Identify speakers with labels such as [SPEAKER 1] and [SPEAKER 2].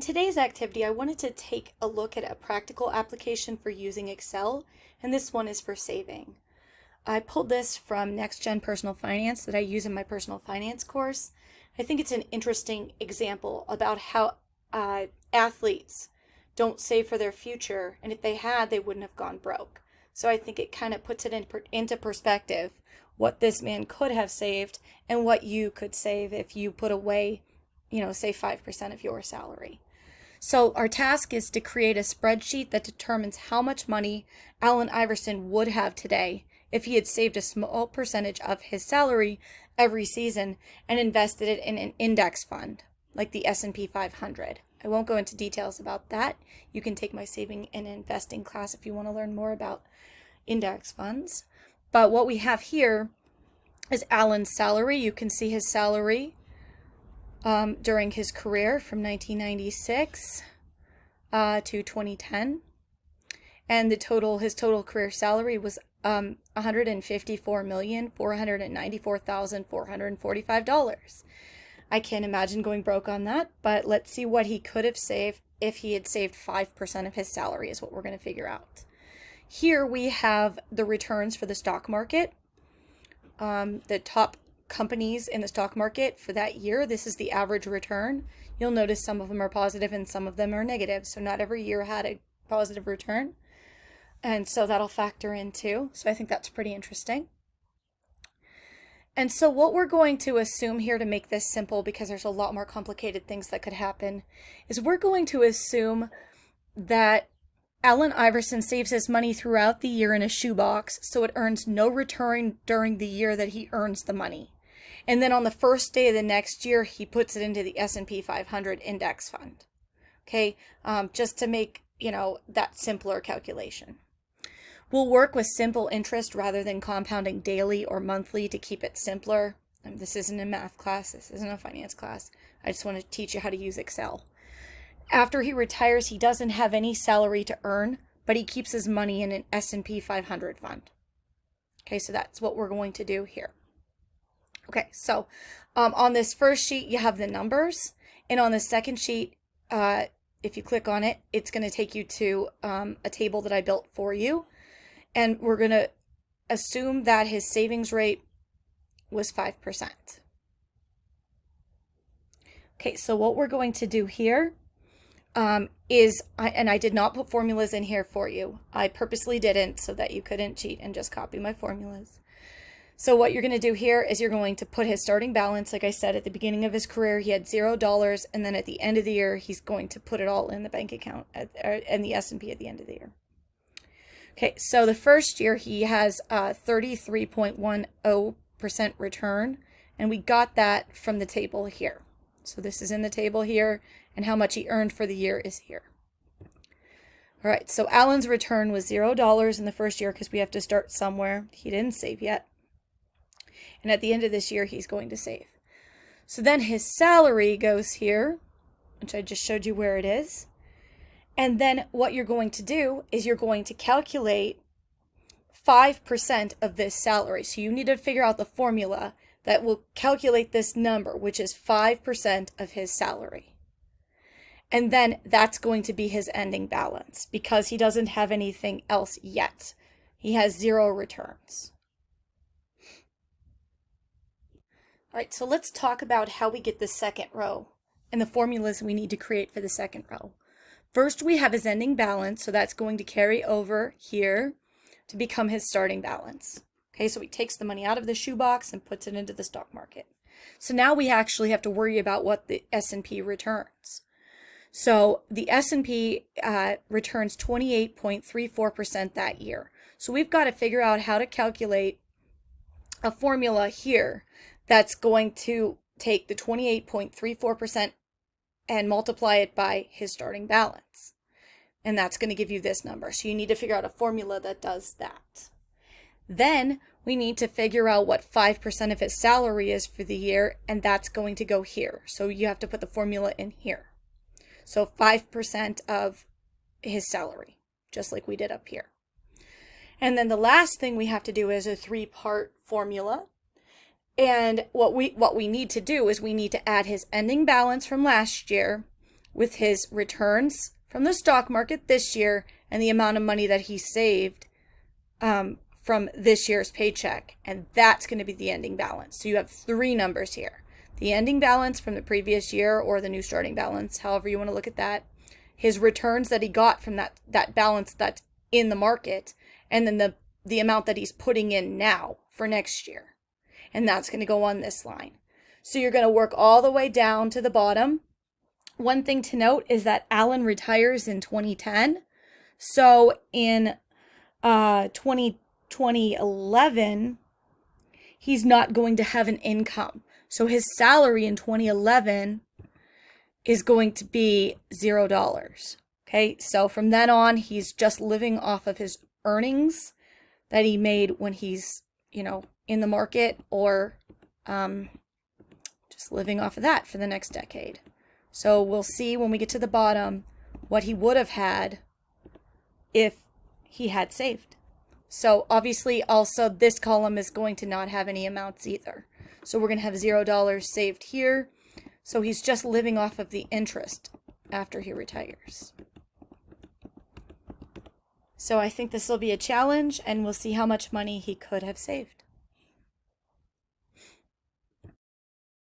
[SPEAKER 1] today's activity, I wanted to take a look at a practical application for using Excel, and this one is for saving. I pulled this from Next Gen Personal Finance that I use in my personal finance course. I think it's an interesting example about how athletes don't save for their future, and if they had, they wouldn't have gone broke. So I think it kind of puts it into perspective what this man could have saved and what you could save if you put away, say 5% of your salary. So our task is to create a spreadsheet that determines how much money Allen Iverson would have today if he had saved a small percentage of his salary every season and invested it in an index fund like the S&P 500. I won't go into details about that. You can take my saving and investing class if you want to learn more about index funds. But what we have here is Allen's salary. You can see his salary during his career from 1996 to 2010. And his total career salary was $154,494,445. I can't imagine going broke on that, but let's see what he could have saved if he had saved 5% of his salary is what we're going to figure out. Here we have the returns for the stock market, the top companies in the stock market for that year. This is the average return. You'll notice some of them are positive and some of them are negative. So not every year had a positive return. And so that'll factor in too. So I think that's pretty interesting. And so what we're going to assume here to make this simple, because there's a lot more complicated things that could happen, is we're going to assume that Allen Iverson saves his money throughout the year in a shoebox, so it earns no return during the year that he earns the money. And then on the first day of the next year, he puts it into the S&P 500 index fund. Okay, just to make, that simpler calculation. We'll work with simple interest rather than compounding daily or monthly to keep it simpler. This isn't a math class. This isn't a finance class. I just want to teach you how to use Excel. After he retires, he doesn't have any salary to earn, but he keeps his money in an S&P 500 fund. Okay, so that's what we're going to do here. Okay, so on this first sheet, you have the numbers. And on the second sheet, if you click on it, it's going to take you to a table that I built for you. And we're going to assume that his savings rate was 5%. Okay, so what we're going to do here and I did not put formulas in here for you. I purposely didn't so that you couldn't cheat and just copy my formulas. So what you're going to do here is you're going to put his starting balance. Like I said, at the beginning of his career, he had $0. And then at the end of the year, he's going to put it all in the bank account and the S&P at the end of the year. Okay, so the first year he has 33.10% return, and we got that from the table here. So this is in the table here, and how much he earned for the year is here. All right, so Allen's return was $0 in the first year because we have to start somewhere. He didn't save yet. And at the end of this year, he's going to save. So then his salary goes here, which I just showed you where it is. And then what you're going to do is you're going to calculate 5% of this salary. So you need to figure out the formula that will calculate this number, which is 5% of his salary. And then that's going to be his ending balance because he doesn't have anything else yet. He has 0 returns. All right, so let's talk about how we get the second row and the formulas we need to create for the second row. First, we have his ending balance, so that's going to carry over here to become his starting balance. Okay, so he takes the money out of the shoebox and puts it into the stock market. So now we actually have to worry about what the S&P returns. So the S&P returns 28.34% that year. So we've got to figure out how to calculate a formula here that's going to take the 28.34% and multiply it by his starting balance. And that's going to give you this number. So you need to figure out a formula that does that. Then we need to figure out what 5% of his salary is for the year, and that's going to go here. So you have to put the formula in here. So 5% of his salary, just like we did up here. And then the last thing we have to do is a 3-part formula. And what we need to do is we need to add his ending balance from last year with his returns from the stock market this year and the amount of money that he saved from this year's paycheck. And that's going to be the ending balance. So you have three numbers here. The ending balance from the previous year, or the new starting balance, however you want to look at that. His returns that he got from that balance that's in the market, and then the amount that he's putting in now for next year. And that's going to go on this line. So you're going to work all the way down to the bottom. One thing to note is that Alan retires in 2010. So in 2011, he's not going to have an income. So his salary in 2011 is going to be $0. Okay, so from then on, he's just living off of his earnings that he made when he's, in the market, or just living off of that for the next decade. So we'll see when we get to the bottom what he would have had if he had saved. So obviously also this column is going to not have any amounts either. So we're going to have $0 saved here. So he's just living off of the interest after he retires. So I think this will be a challenge, and we'll see how much money he could have saved.